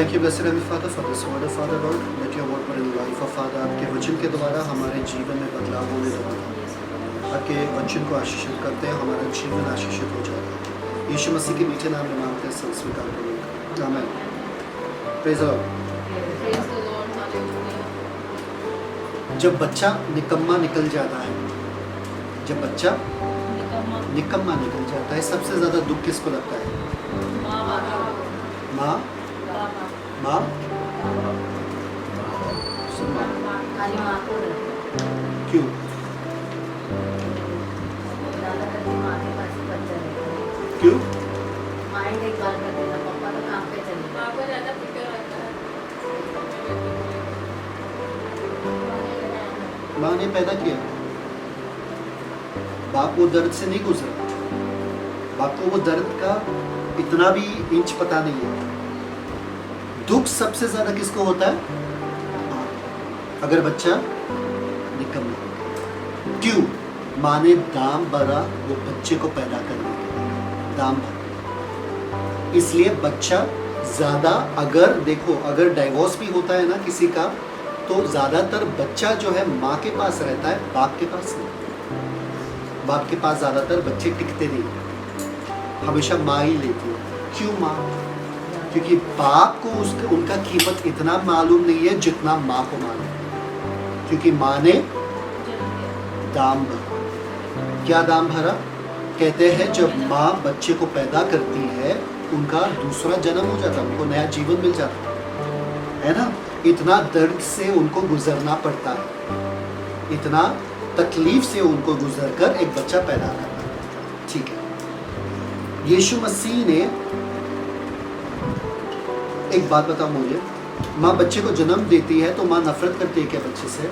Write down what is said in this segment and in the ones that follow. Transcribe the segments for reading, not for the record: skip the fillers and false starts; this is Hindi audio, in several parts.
thank you, blessed Heavenly Father, for this word of Father, Lord. Let your word in life of Father, आपके वचन के द्वारा हमारे जीवन में बदलाव होने दो। आपके वचन को आशीषित करते हैं, हमारा जीवन आशीषित हो जाएगा। यीशु मसीह के मीठे नाम में मांगते हैं, सब स्वीकार करेंगे। आमीन। Praise the Lord. जब बच्चा निकम्मा निकल जाता है, जब बच्चा निकम्मा निकल जाता है, सबसे ज़्यादा दुख किसको लगता है? माँ, माँ, क्यों? क्यों? माँ ने पैदा किया, बाप वो दर्द से नहीं गुजरा, बाप को वो दर्द का इतना भी इंच पता नहीं है। दुख सबसे ज्यादा किसको होता है? अगर बच्चा निकम्मा। क्यों? माँ ने दाम भरा वो बच्चे को पैदा करने के लिए, दाम भरा। इसलिए बच्चा ज्यादा, अगर देखो, अगर डाइवोर्स भी होता है ना किसी का, तो ज्यादातर बच्चा जो है माँ के पास रहता है, बाप के पास नहीं। बाप के पास ज्यादातर बच्चे टिकते नहीं, हमेशा माँ ही लेती है। क्यों माँ? क्योंकि बाप को उनका कीमत इतना मालूम नहीं है जितना माँ को मालूम है, क्योंकि माँ ने दाम भरा। क्या दाम भरा? कहते हैं जब माँ बच्चे को पैदा करती है, उनका दूसरा जन्म हो जाता है, उनको नया जीवन मिल जाता है ना। इतना दर्द से उनको गुजरना पड़ता है, इतना तकलीफ से उनको गुजरकर एक बच्चा पैदा करना पड़ता है। ठीक है, यीशु मसीह ने एक बात बताओ मुझे, माँ बच्चे को जन्म देती है तो माँ नफरत करती है क्या बच्चे से?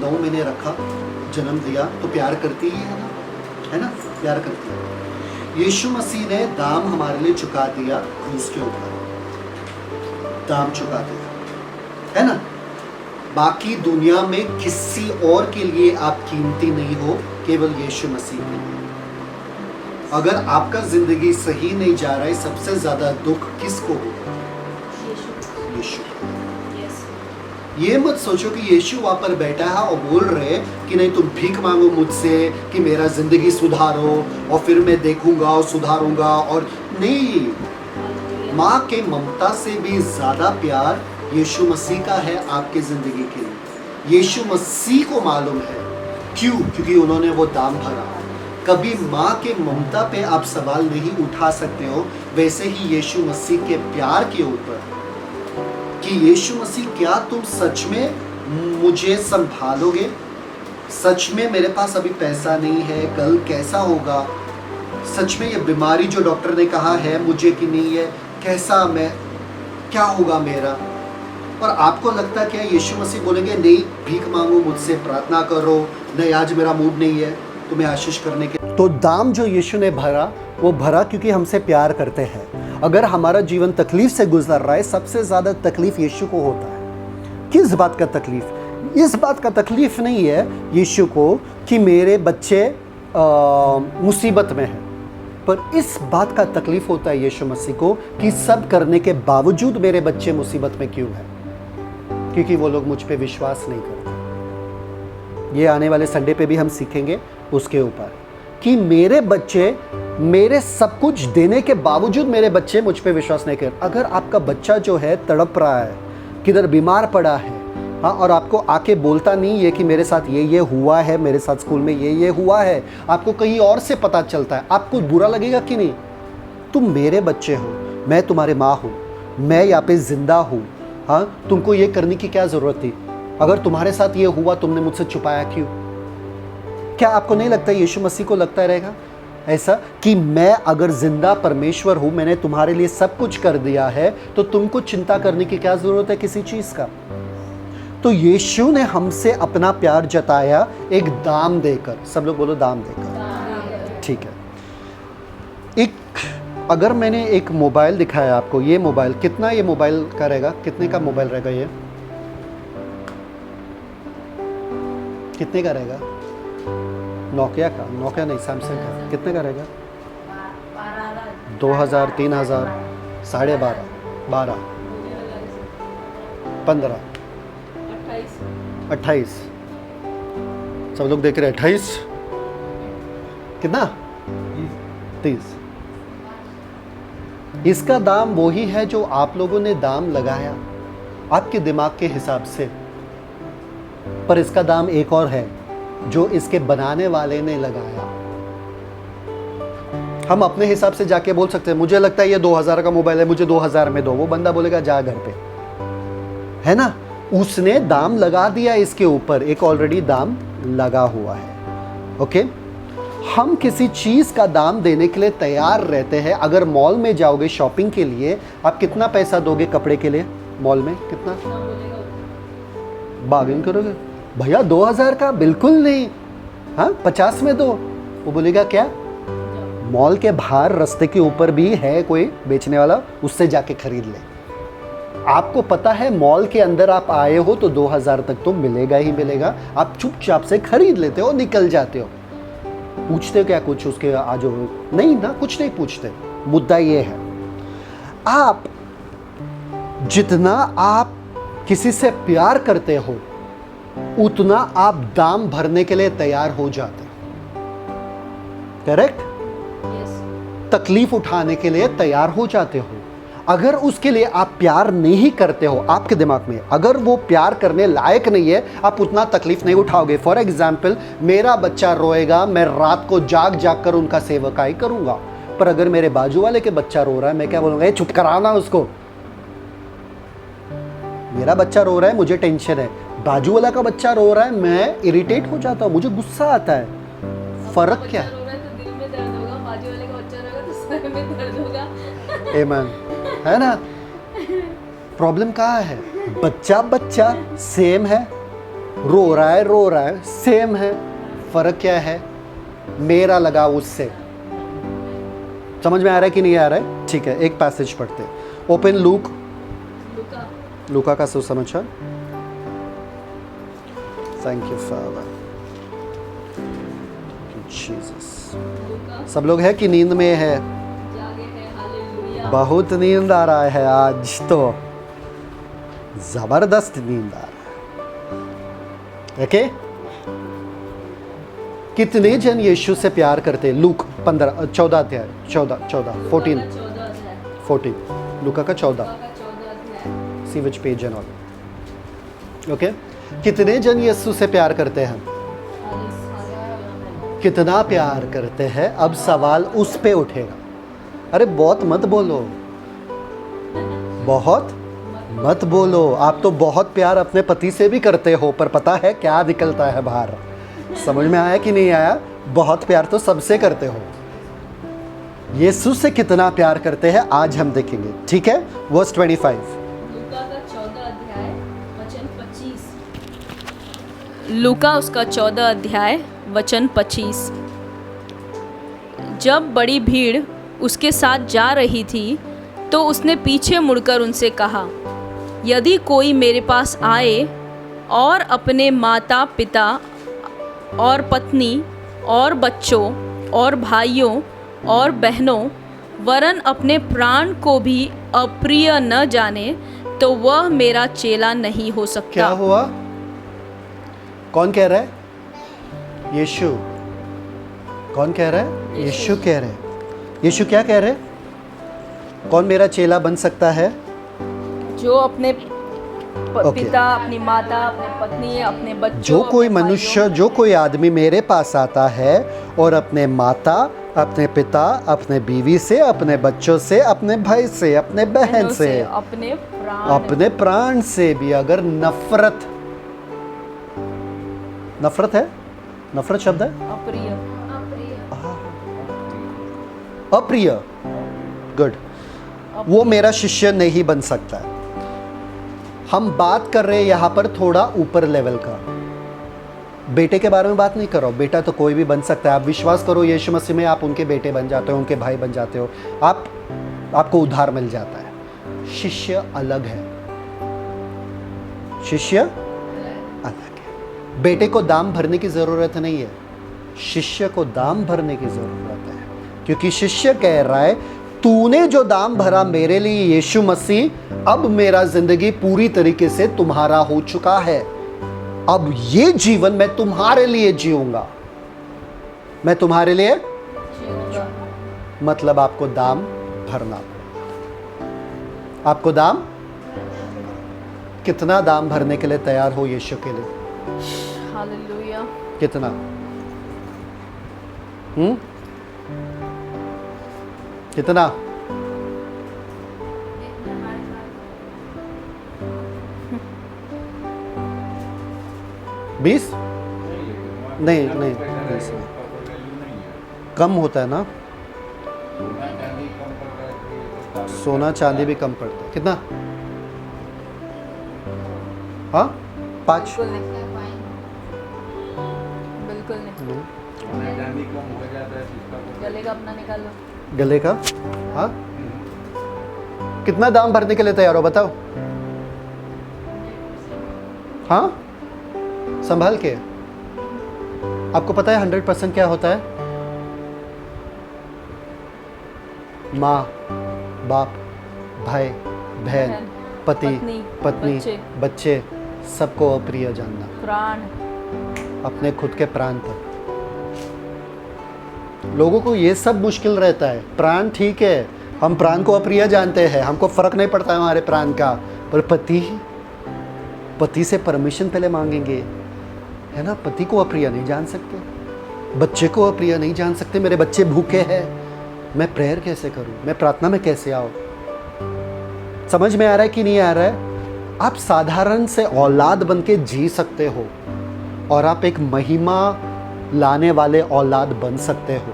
9 महीने रखा, जन्म दिया तो प्यार करती ही है ना, प्यार करती है। यीशु मसीह ने दाम हमारे लिए चुका दिया, उसके ऊपर दाम चुका दिया, है ना। बाकी दुनिया में किसी और के लिए आप कीमती नहीं हो, केवल यीशु मसीह के लिए। अगर आपका जिंदगी सही नहीं जा रहा है, सबसे ज्यादा दुख किसको होगा? यीशु। ये मत सोचो कि यीशु वहां पर बैठा है और बोल रहे कि नहीं तुम भीख मांगो मुझसे कि मेरा जिंदगी सुधारो और फिर मैं देखूंगा और सुधारूंगा। और नहीं, माँ के ममता से भी ज्यादा प्यार यीशु मसीह का है आपके जिंदगी के लिए। यीशु मसीह को मालूम है, क्यों? क्योंकि उन्होंने वो दाम भरा। कभी माँ के ममता पे आप सवाल नहीं उठा सकते हो, वैसे ही यीशु मसीह के प्यार के ऊपर कि यीशु मसीह क्या तुम सच में मुझे संभालोगे? सच में मेरे पास अभी पैसा नहीं है, कल कैसा होगा? सच में ये बीमारी जो डॉक्टर ने कहा है मुझे कि नहीं है, कैसा मैं, क्या होगा मेरा? और आपको लगता है क्या यीशु मसीह बोलेंगे नहीं भीख मांगो मुझसे, प्रार्थना करो, नहीं आज मेरा मूड नहीं है तुम्हें आशीष करने के? तो दाम जो यीशु ने भरा, वो भरा क्योंकि हमसे प्यार करते हैं। अगर हमारा जीवन तकलीफ से गुजर रहा है, सबसे ज़्यादा तकलीफ यीशु को होता है। किस बात का तकलीफ? इस बात का तकलीफ नहीं है यीशु को कि मेरे बच्चे मुसीबत में हैं, पर इस बात का तकलीफ होता है यीशु मसीह को कि सब करने के बावजूद मेरे बच्चे मुसीबत में क्यों हैं? क्योंकि वो लोग मुझ पे विश्वास नहीं करते। ये आने वाले संडे पे भी हम सीखेंगे उसके ऊपर कि मेरे बच्चे, मेरे सब कुछ देने के बावजूद मेरे बच्चे मुझ पे विश्वास नहीं कर। अगर आपका बच्चा जो है तड़प रहा है, किधर बीमार पड़ा है, हाँ, और आपको आके बोलता नहीं है कि मेरे साथ ये हुआ है, मेरे साथ स्कूल में ये हुआ है, आपको कहीं और से पता चलता है, आपको बुरा लगेगा कि नहीं? तुम मेरे बच्चे हो, मैं तुम्हारे माँ हूँ, मैं यहाँ पे जिंदा हूँ, हाँ, तुमको ये करने की क्या ज़रूरत थी? अगर तुम्हारे साथ ये हुआ, तुमने मुझसे छुपाया क्यों? क्या आपको नहीं लगता यीशु मसीह को लगता रहेगा ऐसा कि मैं अगर जिंदा परमेश्वर हूँ, मैंने तुम्हारे लिए सब कुछ कर दिया है, तो तुमको चिंता करने की क्या ज़रूरत है किसी चीज़ का? तो यीशु ने हमसे अपना प्यार जताया एक दाम देकर। सब लोग बोलो दाम देकर। ठीक है। अगर मैंने एक मोबाइल दिखाया आपको, ये मोबाइल कितना, ये मोबाइल का रहेगा, कितने का मोबाइल रहेगा? ये कितने का रहेगा? नोकिया का, नोकिया नहीं, सैमसंग का। कितने का रहेगा? 2000, 3000, 12:30, 12, 15, 28, सब लोग देख रहे हैं 28, कितना 30। इसका दाम वही है जो आप लोगों ने दाम लगाया आपके दिमाग के हिसाब से, पर इसका दाम एक और है जो इसके बनाने वाले ने लगाया। हम अपने हिसाब से जाके बोल सकते हैं मुझे लगता है ये 2000 का मोबाइल है, मुझे 2000 में दो, वो बंदा बोलेगा जा घर पे, है ना। उसने दाम लगा दिया इसके ऊपर, एक ऑलरेडी दाम लगा हुआ है। ओके, हम किसी चीज का दाम देने के लिए तैयार रहते हैं। अगर मॉल में जाओगे शॉपिंग के लिए, आप कितना पैसा दोगे कपड़े के लिए? मॉल में कितना बार्गेन करोगे? भैया 2000 का बिल्कुल नहीं, हाँ 50 में दो। वो बोलेगा क्या? मॉल के बाहर रास्ते के ऊपर भी है कोई बेचने वाला, उससे जाके खरीद ले। आपको पता है मॉल के अंदर आप आए हो तो 2000 तक तो मिलेगा ही मिलेगा, आप चुपचाप से खरीद लेते हो, निकल जाते हो। पूछते हो क्या कुछ उसके आज? नहीं ना, कुछ नहीं पूछते। मुद्दा ये है, आप जितना आप किसी से प्यार करते हो उतना आप दाम भरने के लिए तैयार हो जाते हो। करेक्ट? तकलीफ उठाने के लिए तैयार हो जाते हो। अगर उसके लिए आप प्यार नहीं करते हो, आपके दिमाग में अगर वो प्यार करने लायक नहीं है, आप उतना तकलीफ नहीं उठाओगे। फॉर एग्जाम्पल, मेरा बच्चा रोएगा, मैं रात को जाग जाग कर उनका सेवकाई करूंगा, पर अगर मेरे बाजू वाले के बच्चा रो रहा है, मैं क्या बोलूंगा? चुप कराना उसको। मेरा बच्चा रो रहा है, मुझे टेंशन है, बाजू वाला का बच्चा रो रहा है, मैं इरिटेट हो जाता हूँ, मुझे गुस्सा आता है। फर्क क्या है? आमीन, है ना? प्रॉब्लम कहाँ है? बच्चा सेम है, रो रहा है सेम है, फर्क क्या है? मेरा लगाव उससे। समझ में आ रहा है कि नहीं आ रहा है? ठीक है, एक पैसेज पढ़ते। ओपन लूका का सुसमाचार। Thank you father, Jesus. सब लोग है कि नींद में है? बहुत नींद आ रहा है आज तो, जबरदस्त नींद आ रहा है। ओके, कितने जन यीशु से प्यार करते हैं? लूक 14 अध्याय 14 लूका का 14। सी विच पेज एंड ऑल। ओके, कितने जन यीशु से प्यार करते हैं? कितना प्यार करते हैं? अब सवाल उस पे उठेगा। अरे बहुत मत बोलो, बहुत मत बोलो। आप तो बहुत प्यार अपने पति से भी करते हो, पर पता है क्या निकलता है बाहर? समझ में आया कि नहीं आया? बहुत प्यार तो सबसे करते हो। यीशु से कितना प्यार करते हैं आज हम देखेंगे, ठीक है? वर्स 25, लूका उसका 14 अध्याय वचन 25। जब बड़ी भीड़ उसके साथ जा रही थी तो उसने पीछे मुड़कर उनसे कहा, यदि कोई मेरे पास आए और अपने माता पिता और पत्नी और बच्चों और भाइयों और बहनों वरन अपने प्राण को भी अप्रिय न जाने, तो वह मेरा चेला नहीं हो सकता। क्या हुआ? कौन कह रहा है? यीशु। कौन कह रहा है? यीशु कह रहे हैं। यीशु क्या कह रहे? कौन मेरा चेला बन सकता है? जो अपने पिता, अपनी माता, अपनी पत्नी, अपने बच्चों, जो कोई मनुष्य, जो कोई आदमी मेरे पास आता है और अपने माता, अपने पिता, अपने बीवी से, अपने बच्चों से, अपने भाई से, अपने बहन से, अपने प्राण से भी अगर नफरत है, नफरत शब्द है अप्रिय, गुड, वो मेरा शिष्य नहीं बन सकता है। हम बात कर रहे हैं यहाँ पर थोड़ा ऊपर लेवल का। बेटे के बारे में बात नहीं करो, बेटा तो कोई भी बन सकता है। आप विश्वास करो यीशु मसीह में, आप उनके बेटे बन जाते हो, उनके भाई बन जाते हो, आपको उद्धार मिल जाता है। शिष्य अलग है, शिष्य अलग है। बेटे को दाम भरने की जरूरत नहीं है, शिष्य को दाम भरने की जरूरत है, क्योंकि शिष्य कह रहा है तूने जो दाम भरा मेरे लिए यीशु मसीह, अब मेरा जिंदगी पूरी तरीके से तुम्हारा हो चुका है। अब ये जीवन मैं तुम्हारे लिए जीऊंगा, मैं तुम्हारे लिए, मतलब आपको दाम भरना पड़ेगा। आपको दाम, कितना दाम भरने के लिए तैयार हो यीशु के लिए? हालेलुया। कितना? कितना? बीस? नहीं नहीं, 20 कम होता है ना, सोना चांदी भी कम पड़ता है। कितना? हाँ, 5? बिल्कुल नहीं, बिल्कुल नहीं। गले का अपना निकालो। गले का? हाँ, कितना दाम भरने के लिए तैयार हो बताओ? हाँ, संभाल के। आपको पता है 100% क्या होता है? माँ, बाप, भाई, बहन, पति, पत्नी, बच्चे, सबको अप्रिय जानना, प्राण, अपने खुद के प्राण तक। लोगों को ये सब मुश्किल रहता है। प्राण ठीक है, हम प्राण को अप्रिय जानते हैं, हमको फर्क नहीं पड़ता है हमारे प्राण का, पर पति से परमिशन पहले मांगेंगे, है ना? पति को अप्रिय नहीं जान सकते, बच्चे को अप्रिय नहीं जान सकते। मेरे बच्चे भूखे हैं, मैं प्रेयर कैसे करूं, मैं प्रार्थना में कैसे आऊं? समझ में आ रहा है कि नहीं आ रहा है? आप साधारण से औलाद बन के जी सकते हो और आप एक महिमा लाने वाले औलाद बन सकते हो।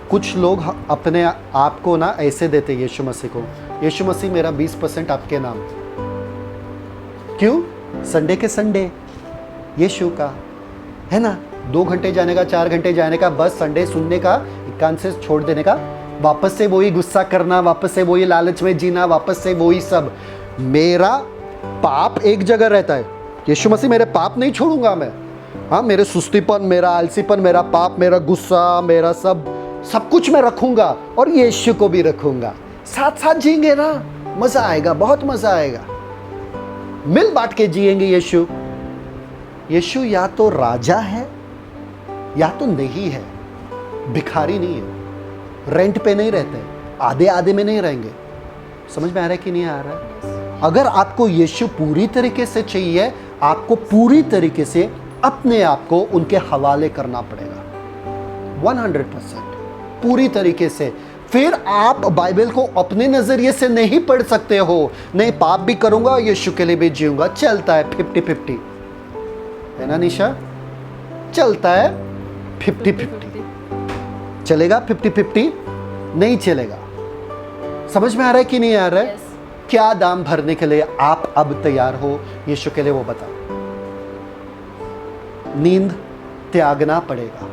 कुछ लोग अपने आप को ना ऐसे देते यीशु मसीह को, यीशु मसीह मेरा 20% आपके नाम। क्यों? संडे के संडे यीशु का, है ना? 2 घंटे जाने का, 4 घंटे जाने का, बस संडे सुनने का, कान से छोड़ देने का, वापस से वही गुस्सा करना, वापस से वही लालच में जीना, वापस से वही सब। मेरा पाप एक जगह रहता है, यीशु मसीह मेरे पाप नहीं छोड़ूंगा मैं। हाँ, मेरे सुस्तीपन, मेरा आलसीपन, मेरा पाप, मेरा गुस्सा, मेरा सब कुछ मैं रखूंगा और यीशु को भी रखूंगा। साथ साथ जिएंगे ना, मजा आएगा, बहुत मजा आएगा। मिल बांट के जिएंगे। यीशु या तो राजा है या तो नहीं है, भिखारी नहीं है, रेंट पे नहीं रहते, आधे आधे में नहीं रहेंगे। समझ में आ रहा है कि नहीं आ रहा है? अगर आपको यीशु पूरी तरीके से चाहिए, आपको पूरी तरीके से अपने आप को उनके हवाले करना पड़ेगा, 100% पूरी तरीके से। फिर आप बाइबल को अपने नजरिए से नहीं पढ़ सकते हो। नहीं, पाप भी करूंगा, यीशु के लिए भी जीऊंगा। चलता है 50-50, है ना निशा? चलता है 50-50। चलेगा 50-50? नहीं चलेगा। समझ में आ रहा है कि नहीं आ रहा है? क्या दाम भरने के लिए आप अब तैयार हो यीशु के लिए, वो बताओ। नींद त्यागना पड़ेगा।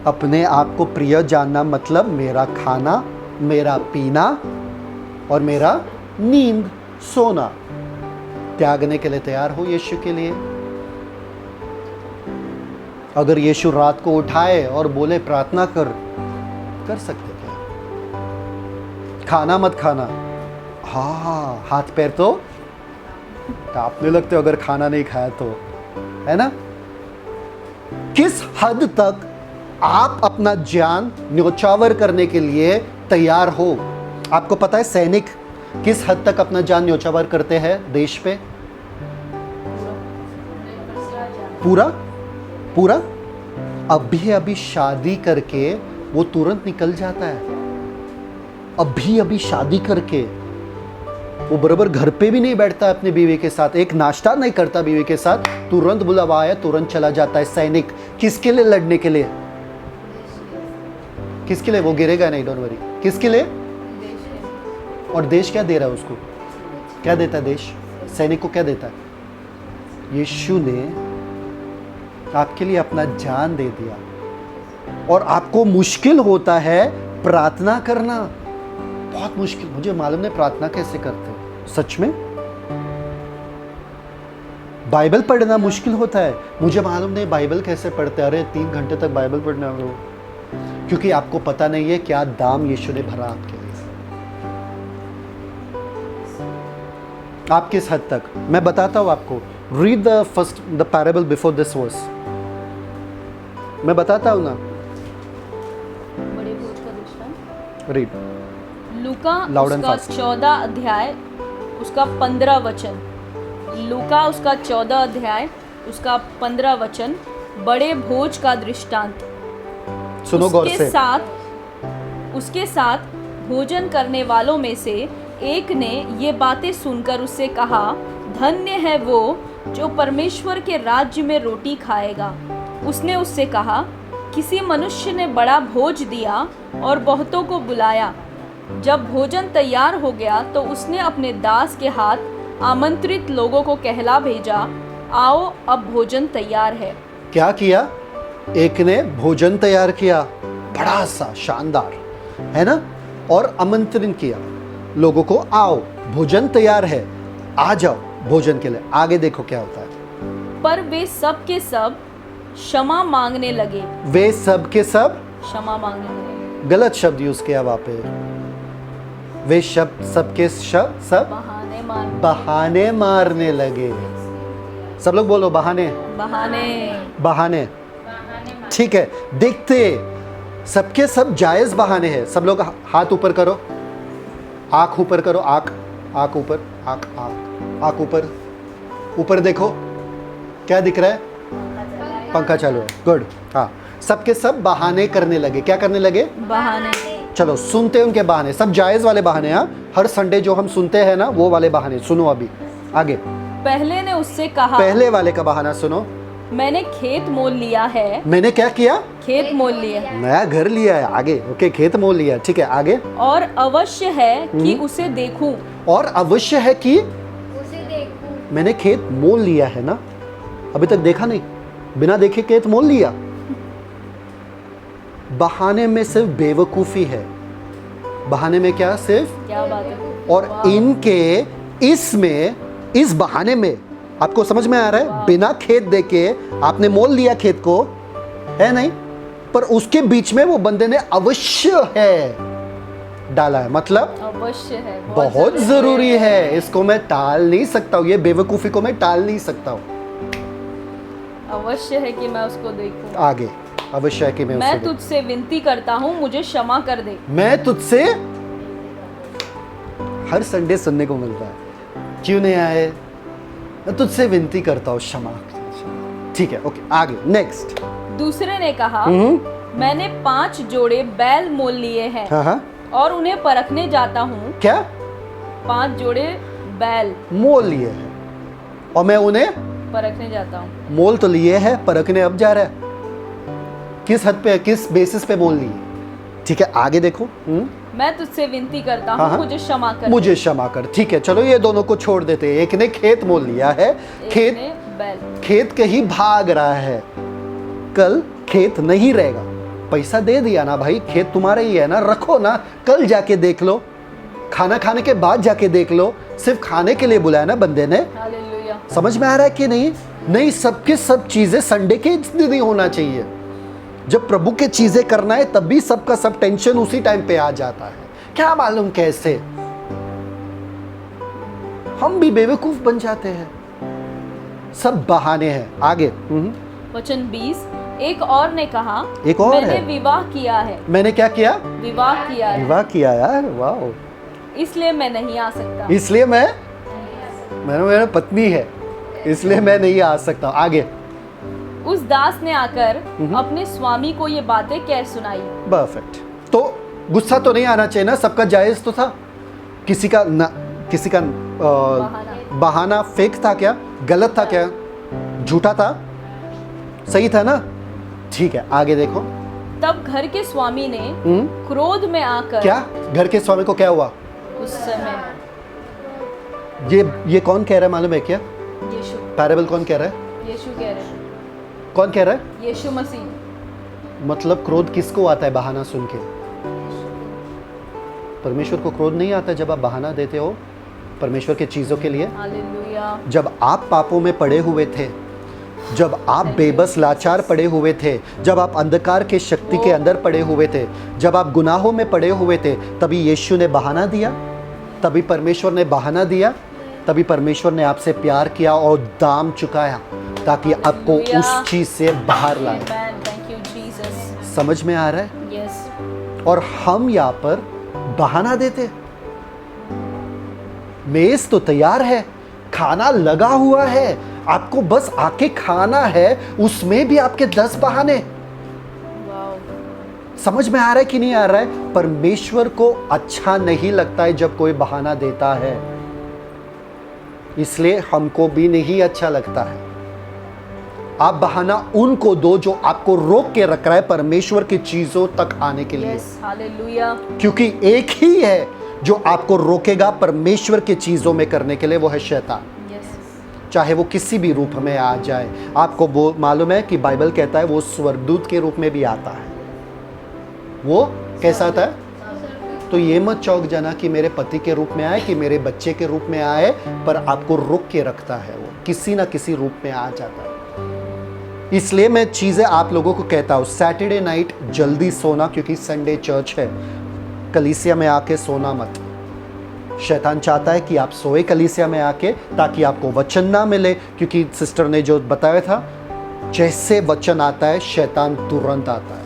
अपने आप को प्रिय जानना मतलब मेरा खाना, मेरा पीना और मेरा नींद, सोना त्यागने के लिए तैयार हो यीशु के लिए। अगर यीशु रात को उठाए और बोले प्रार्थना कर सकते क्या? खाना मत खाना, हाँ, हाथ पैर तो कांपने लगते हो अगर खाना नहीं खाया तो, है ना? किस हद तक आप अपना जान न्योछावर करने के लिए तैयार हो? आपको पता है सैनिक किस हद तक अपना जान न्योछावर करते हैं देश पे? पूरा। अभी शादी करके वो तुरंत निकल जाता है। अभी शादी करके वो बराबर घर पे भी नहीं बैठता अपनी बीवी के साथ, एक नाश्ता नहीं करता बीवी के साथ, तुरंत बुलावा आया तुरंत चला जाता है सैनिक। किसके लिए? लड़ने के लिए। किसके लिए? वो गिरेगा नहीं, डोंट वरी। किसके लिए? और देश क्या दे रहा है उसको? क्या देता है देश सैनिक को? क्या देता है? यीशु ने आपके लिए अपना जान दे दिया। और आपको मुश्किल होता है प्रार्थना करना, बहुत मुश्किल। मुझे मालूम नहीं प्रार्थना कैसे करते हो, सच में। बाइबल पढ़ना मुश्किल होता है, मुझे मालूम नहीं बाइबल कैसे पढ़ते। अरे 3 घंटे तक बाइबल पढ़ना हो, क्योंकि आपको पता नहीं है क्या दाम यीशु ने भरा आपके लिए। आप किस हद तक, मैं बताता हूं आपको। Read the parable before this verse. मैं बताता हूं ना, बड़े भोज का दृष्टांत। रीड। लूका Loud and उसका fast. 14 अध्याय उसका 15 वचन। लूका उसका 14 अध्याय उसका 15 वचन, बड़े भोज का दृष्टांत। सुनो गौर से। उसके साथ भोजन करने वालों में से एक ने ये बातें सुनकर उससे कहा, धन्य है वो जो परमेश्वर के राज्य में रोटी खाएगा। उसने उससे कहा, किसी मनुष्य ने बड़ा भोज दिया और बहुतों को बुलाया। जब भोजन तैयार हो गया तो उसने अपने दास के हाथ आमंत्रित लोगों को कहला भेजा, आओ अब भोजन तैयार है। क्या किया? एक ने भोजन तैयार किया, बड़ा सा शानदार, है ना, और आमंत्रित किया लोगों को, आओ भोजन तैयार है, आ जाओ भोजन के लिए। आगे देखो क्या होता है। पर वे सब के सब क्षमा मांगने लगे। वे सब के सब, क्षमा मांगने लगे, गलत शब्द यूज किया वहां पे। वे शब्द सबके शब्द सब बहाने मारने लगे। सब लोग बोलो बहाने। बहाने, ठीक है। देखते सबके सब जायज बहाने हैं। सब लोग हाथ ऊपर करो, आंख ऊपर करो, आंख ऊपर, आंख ऊपर, ऊपर देखो क्या दिख रहा है? पंखा चालू है, गुड। हाँ, सबके सब बहाने करने लगे। क्या करने लगे? बहाने। चलो सुनते हैं उनके बहाने, सब जायज वाले बहाने। हाँ, हर संडे जो हम सुनते हैं ना, वो वाले बहाने सुनो। अभी आगे। पहले ने उससे कहा, पहले वाले का बहाना सुनो। मैंने खेत मोल लिया है। मैंने क्या किया? खेत मोल लिया, नया घर लिया है। आगे, ओके, खेत मोल लिया, ठीक है। आगे। और अवश्य है कि उसे देखूं। और अवश्य है कि उसे देखूं। मैंने खेत मोल लिया है ना, अभी तक देखा नहीं, बिना देखे खेत मोल लिया। बहाने में सिर्फ बेवकूफी है। बहाने में क्या? सिर्फ, क्या बात है। और इनके इसमें, इस बहाने में आपको समझ में आ रहा है, बिना खेत देके आपने मोल लिया खेत को, है नहीं, पर उसके बीच में वो बंदे ने अवश्य है डाला है। मतलब अवश्य है, बहुत जरूरी है, इसको मैं टाल नहीं सकता हूँ, ये बेवकूफी को मैं टाल नहीं सकता हूँ। अवश्य है कि मैं उसको देखूं। आगे, अवश्य है कि मैं मैं तुझसे विनती करता हूँ, मुझे क्षमा कर दे। मैं तुझसे, हर संडे सुनने को मिलता है, क्यों नहीं आए? मैं तुझसे विनती करता हूँ, क्षमा। ठीक है, ओके, आगे, नेक्स्ट। दूसरे ने कहा, मैंने 5 जोड़े बैल मोल लिए हैं। हाँ, और उन्हें परखने जाता हूँ। क्या? 5 जोड़े बैल मोल लिए हैं और मैं उन्हें परखने जाता हूँ। मोल तो लिए है, परखने अब जा रहा है। किस हद पे, किस बेसिस पे मोल लिए? ठीक है, आगे देखो। मैं तुझसे विनती करता हूँ, मुझे क्षमा कर। मुझे क्षमा कर। ठीक है, चलो ये दोनों को छोड़ देते हैं। एक ने खेत मोल लिया है, खेत कहीं भाग रहा है, कल खेत नहीं रहेगा। पैसा दे दिया ना भाई, खेत तुम्हारा ही है ना, रखो ना, कल जाके देख लो, खाना खाने के बाद जाके देख लो। सिर्फ खाने के लिए बुलाया ना बंदे ने। हालेलुया। समझ में आ रहा है कि नहीं? नहीं, सबके सब चीजें संडे के दिन ही होना चाहिए। जब प्रभु के चीजें करना है, तब भी सबका सब टेंशन उसी टाइम पे आ जाता है। क्या मालूम कैसे हम भी बेवकूफ बन जाते हैं। सब बहाने हैं। आगे। वचन 20। एक और ने कहा, एक और मैंने है। विवाह किया है। मैंने क्या किया? विवाह किया है। विवाह किया यार, वाह। इसलिए मैं नहीं आ सकता। इसलिए मेरा पत्नी है, इसलिए मैं नहीं आ सकता। आगे। उस दास ने आकर अपने स्वामी को ये बातें कह सुनाई। परफेक्ट। तो गुस्सा तो नहीं आना चाहिए ना, सबका जायज तो था। किसी का बहाना फेक था क्या? गलत था क्या? झूठा था? सही था ना? ठीक है, आगे देखो। तब घर के स्वामी ने क्रोध में आकर। क्या? घर के स्वामी को क्या हुआ? उस समय ये कौन कह रहा है मालूम है क्या? यीशु। पैराबल कौन कह रहा है? यीशु कह रहे हैं। कौन कह रहा है? यीशु मसीह। मतलब क्रोध किसको आता है बहाना सुन के? परमेश्वर को क्रोध नहीं आता जब आप बहाना देते हो परमेश्वर के चीजों के लिए। हालेलुया। जब आप पापों में पड़े हुए थे, जब आप बेबस लाचार पड़े हुए थे, जब आप अंधकार के शक्ति के अंदर पड़े हुए थे, जब आप गुनाहों में पड़े हुए थे, तभी यीशु ने बहाना दिया, तभी परमेश्वर ने बहाना दिया, तभी परमेश्वर ने आपसे प्यार किया और दाम चुकाया ताकि आपको उस चीज से बाहर लाए। Thank you, Jesus. समझ में आ रहा है? Yes. और हम यहाँ पर बहाना देते, मेज तो तैयार है, खाना लगा हुआ है, आपको बस आके खाना है, उसमें भी आपके 10 बहाने। Wow. समझ में आ रहा है कि नहीं आ रहा है? परमेश्वर को अच्छा नहीं लगता है जब कोई बहाना देता है, इसलिए हमको भी नहीं अच्छा लगता है। आप बहाना उनको दो जो आपको रोक के रख रहा है परमेश्वर की चीजों तक आने के लिए। Yes. Hallelujah. क्योंकि एक ही है जो आपको रोकेगा परमेश्वर की चीजों में करने के लिए, वो है शैतान। Yes. चाहे वो किसी भी रूप में आ जाए। आपको वो मालूम है कि बाइबल कहता है वो स्वर्गदूत के रूप में भी आता है। वो कैसा आता है? तो ये मत चौंक जाना कि मेरे पति के रूप में आए, कि मेरे बच्चे के रूप में आए, पर आपको रोक के रखता है, वो किसी ना किसी रूप में आ जाता है। इसलिए मैं चीज़ें आप लोगों को कहता हूँ, सैटरडे नाइट जल्दी सोना, क्योंकि संडे चर्च है। कलीसिया में आके सोना मत। शैतान चाहता है कि आप सोए कलीसिया में आके, ताकि आपको वचन ना मिले, क्योंकि सिस्टर ने जो बताया था, जैसे वचन आता है शैतान तुरंत आता है,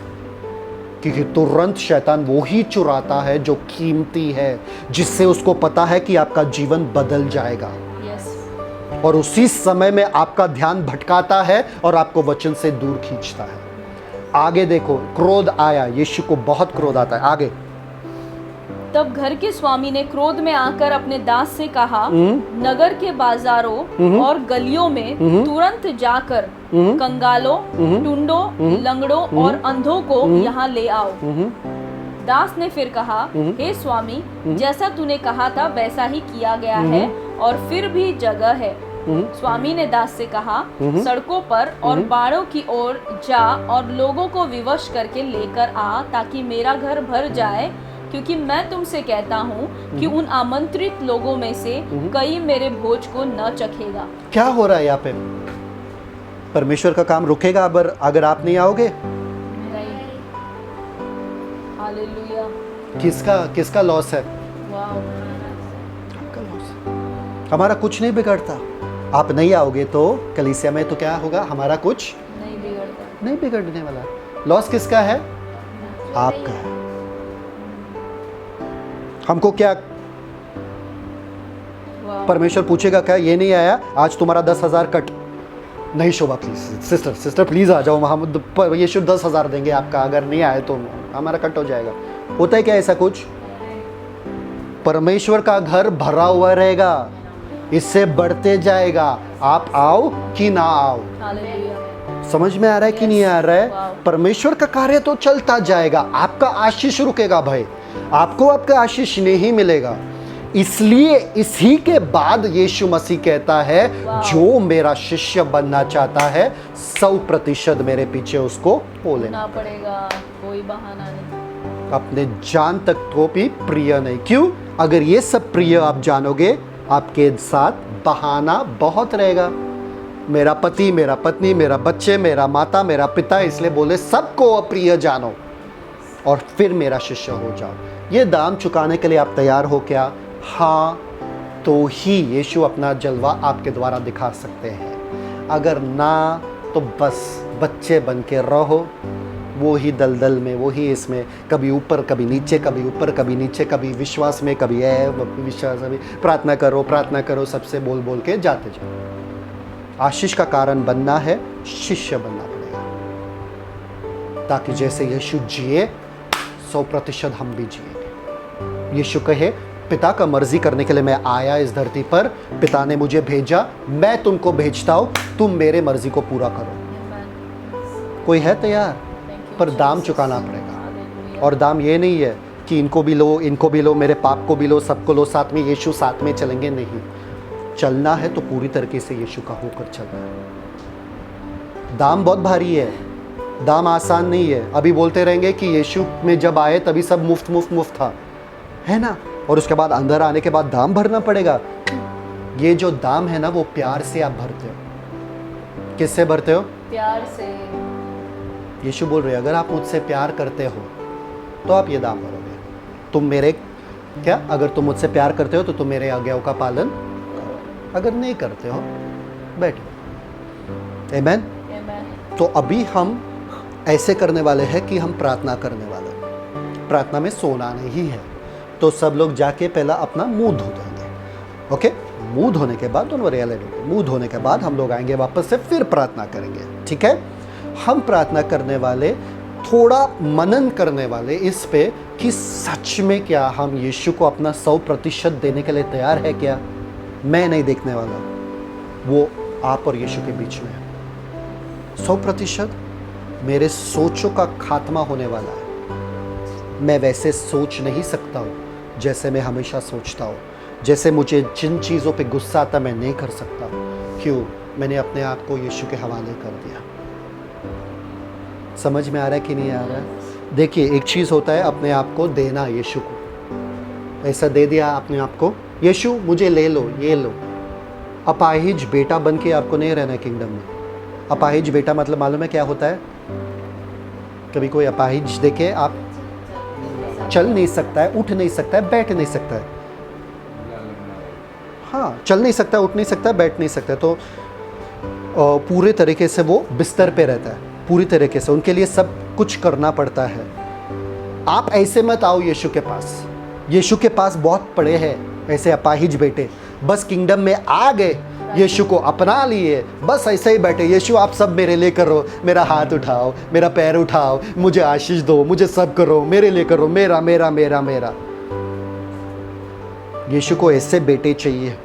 क्योंकि तुरंत शैतान वो ही चुराता है जो कीमती है, जिससे उसको पता है कि आपका जीवन बदल जाएगा। Yes. और उसी समय में आपका ध्यान भटकाता है और आपको वचन से दूर खींचता है। आगे देखो, क्रोध आया, यीशु को बहुत क्रोध आता है। आगे, तब घर के स्वामी ने क्रोध में आकर अपने दास से कहा, नगर के बाजारों और गलियों में तुरंत जाकर कंगालों, टुंडों, लंगड़ों और अंधों को यहाँ ले आओ। दास ने फिर कहा, हे स्वामी, जैसा तूने कहा था वैसा ही किया गया है, और फिर भी जगह है। स्वामी ने दास से कहा, सड़कों पर और बाड़ों की ओर जा और लोगों को विवश करके लेकर आ, ताकि मेरा घर भर जाए, क्योंकि मैं तुमसे कहता हूँ कि उन आमंत्रित लोगों में से कई मेरे भोज को न चखेगा। क्या हो रहा है यहाँ पे? परमेश्वर का काम रुकेगा अगर आप नहीं आओगे? हालेलुया। किसका लॉस है? वाव। आपका लॉस। हमारा कुछ नहीं बिगड़ता। आप नहीं आओगे तो कलीसिया में, तो क्या होगा? हमारा कुछ नहीं बिगड़ने वाला। लॉस किसका है? आपका है। हमको क्या परमेश्वर पूछेगा क्या? ये नहीं आया आज तुम्हारा 10,000 कट नहीं। शोभा प्लीज, सिस्टर प्लीज आ जाओ, वहां यीशु 10,000 देंगे आपका, अगर नहीं आए तो हमारा कट हो जाएगा। होता है क्या ऐसा कुछ? परमेश्वर का घर भरा हुआ रहेगा, इससे बढ़ते जाएगा, आप आओ कि ना आओ। समझ में आ रहा है कि नहीं आ रहा है? परमेश्वर का कार्य तो चलता जाएगा, आपका आशीष रुकेगा भाई, आपको आपका आशीष नहीं मिलेगा। इसलिए इसी के बाद यीशु मसीह कहता है, जो मेरा शिष्य बनना चाहता है 100% मेरे पीछे उसको हो लेना पड़ेगा, कोई बहाना नहीं। अपने जान तक तो भी प्रिय नहीं। क्यों? अगर ये सब प्रिय आप जानोगे, आपके साथ बहाना बहुत रहेगा। मेरा पति, मेरा पत्नी, मेरा बच्चे, मेरा माता, मेरा पिता, इसलिए बोले सबको अप्रिय जानो और फिर मेरा शिष्य हो जाओ। ये दाम चुकाने के लिए आप तैयार हो क्या? हाँ, तो ही यीशु अपना जलवा आपके द्वारा दिखा सकते हैं। अगर ना, तो बस बच्चे बन के रहो, वो ही दलदल में, वो ही इसमें, कभी ऊपर कभी नीचे, कभी ऊपर कभी नीचे, कभी विश्वास में कभी विश्वास में। प्रार्थना करो, सबसे बोल बोल के जाते जाओ। आशीष का कारण बनना है, शिष्य बनना पड़ेगा, ताकि जैसे यीशु जिए 100% हम भी जिए। यीशु कहे, पिता का मर्जी करने के लिए मैं आया इस धरती पर, पिता ने मुझे भेजा, मैं तुमको भेजता हूँ, तुम मेरे मर्जी को पूरा करो। कोई है तैयार? पर दाम चुकाना पड़ेगा। और दाम ये नहीं है कि इनको भी लो, मेरे पाप को भी लो, सबको लो, साथ में यीशु साथ में चलेंगे, नहीं। चलना है तो पूरी तरीके से यीशु का होकर चलना है। दाम बहुत भारी है, दाम आसान नहीं है। अभी बोलते रहेंगे कि यीशु में जब आए तभी सब मुफ्त था, है ना, और उसके बाद अंदर आने के बाद दाम भरना पड़ेगा। ये जो दाम है ना, वो प्यार से आप भरते हो। किससे भरते हो? प्यार से। यीशु बोल रहे अगर आप मुझसे प्यार करते हो तो आप ये दाम भरोगे। तुम मेरे क्या, अगर तुम मुझसे प्यार करते हो तो तुम मेरे आज्ञाओं का पालन करो, अगर नहीं करते हो बैठो। आमेन। तो अभी हम ऐसे करने वाले हैं कि हम प्रार्थना करने वाले हैं। प्रार्थना में सोना नहीं है, तो सब लोग जाके पहला अपना मुंह धो देंगे। ओके, मुंह धोने के बाद दोनों रियलिटी, मुंह धोने के बाद हम लोग आएंगे वापस से, फिर प्रार्थना करेंगे। ठीक है, हम प्रार्थना करने वाले, थोड़ा मनन करने वाले इस पे कि सच में क्या हम यीशु को अपना 100% देने के लिए तैयार है क्या? मैं नहीं देखने वाला, वो आप और यीशु के बीच में है। 100% मेरे सोचों का खात्मा होने वाला है। मैं वैसे सोच नहीं सकता हूँ जैसे मैं हमेशा सोचता हूँ। जैसे मुझे जिन चीज़ों पे गुस्सा आता मैं नहीं कर सकता। क्यों? मैंने अपने आप को यीशु के हवाले कर दिया। समझ में आ रहा है कि नहीं आ रहा है? देखिए, एक चीज़ होता है अपने आप को देना यीशु को। ऐसा दे दिया अपने आप को, यीशु मुझे ले लो, ये लो। अपाहिज बेटा बन के आपको नहीं रहना है किंगडम में। अपाहिज बेटा मतलब मालूम है क्या होता है? कभी कोई अपाहिज देखे, आप चल नहीं सकता है, उठ नहीं सकता है, बैठ नहीं सकता है। हाँ, चल नहीं सकता, उठ नहीं सकता, बैठ नहीं सकता, तो पूरे तरीके से वो बिस्तर पे रहता है। पूरी तरीके से उनके लिए सब कुछ करना पड़ता है। आप ऐसे मत आओ यीशु के पास। यीशु के पास बहुत पड़े हैं ऐसे अपाहिज बेटे, बस किंगडम में आ गए, यीशु को अपना लिए, बस ऐसे ही बैठे। यीशु आप सब मेरे लिए करो, मेरा हाथ उठाओ, मेरा पैर उठाओ, मुझे आशीष दो, मुझे सब करो, मेरे लिए करो, मेरा मेरा मेरा मेरा। यीशु को ऐसे बेटे चाहिए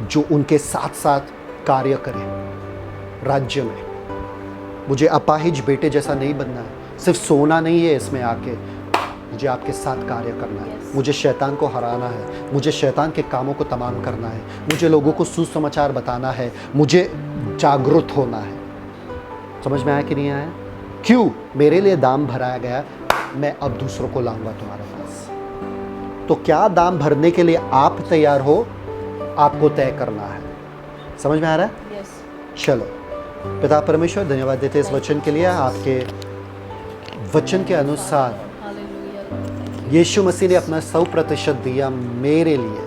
जो उनके साथ साथ कार्य करें राज्य में। मुझे अपाहिज बेटे जैसा नहीं बनना है, सिर्फ सोना नहीं है इसमें आके, मुझे आपके साथ कार्य करना है। मुझे शैतान को हराना है, मुझे शैतान के कामों को तमाम करना है, मुझे लोगों को सुसमाचार बताना है, मुझे जागरूक होना है। समझ में आया कि नहीं आया? क्यों? मेरे लिए दाम भराया गया, मैं अब दूसरों को लाऊंगा तुम्हारे पास। तो क्या दाम भरने के लिए आप तैयार हो, आपको तय करना है। समझ में आ रहा है? चलो, पिता परमेश्वर धन्यवाद देते इस वचन के लिए। आपके वचन के अनुसार यीशु मसीह ने अपना 100% दिया मेरे लिए।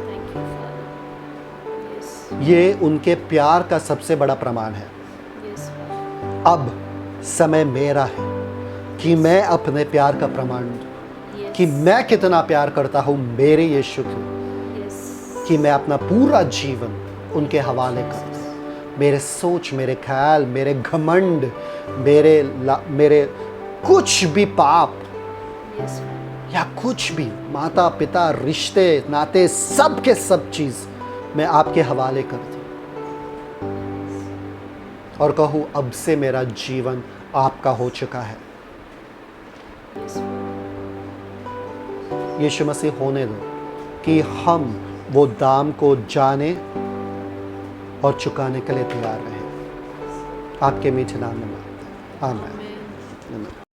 ये उनके प्यार का सबसे बड़ा प्रमाण है। अब समय मेरा है कि मैं अपने प्यार का प्रमाण दूं कि मैं कितना प्यार करता हूं मेरे यीशु को, कि मैं अपना पूरा जीवन उनके हवाले कर दूं। मेरे सोच, मेरे ख्याल, मेरे घमंड, मेरे कुछ भी पाप या कुछ भी, माता पिता, रिश्ते नाते, सब के सब चीज मैं आपके हवाले कर दूं और कहूं अब से मेरा जीवन आपका हो चुका है। यीशु मसीह होने दो कि हम वो दाम को जाने और चुकाने के लिए तैयार रहे। आपके मीठे नाम में मांगते हैं, आमीन।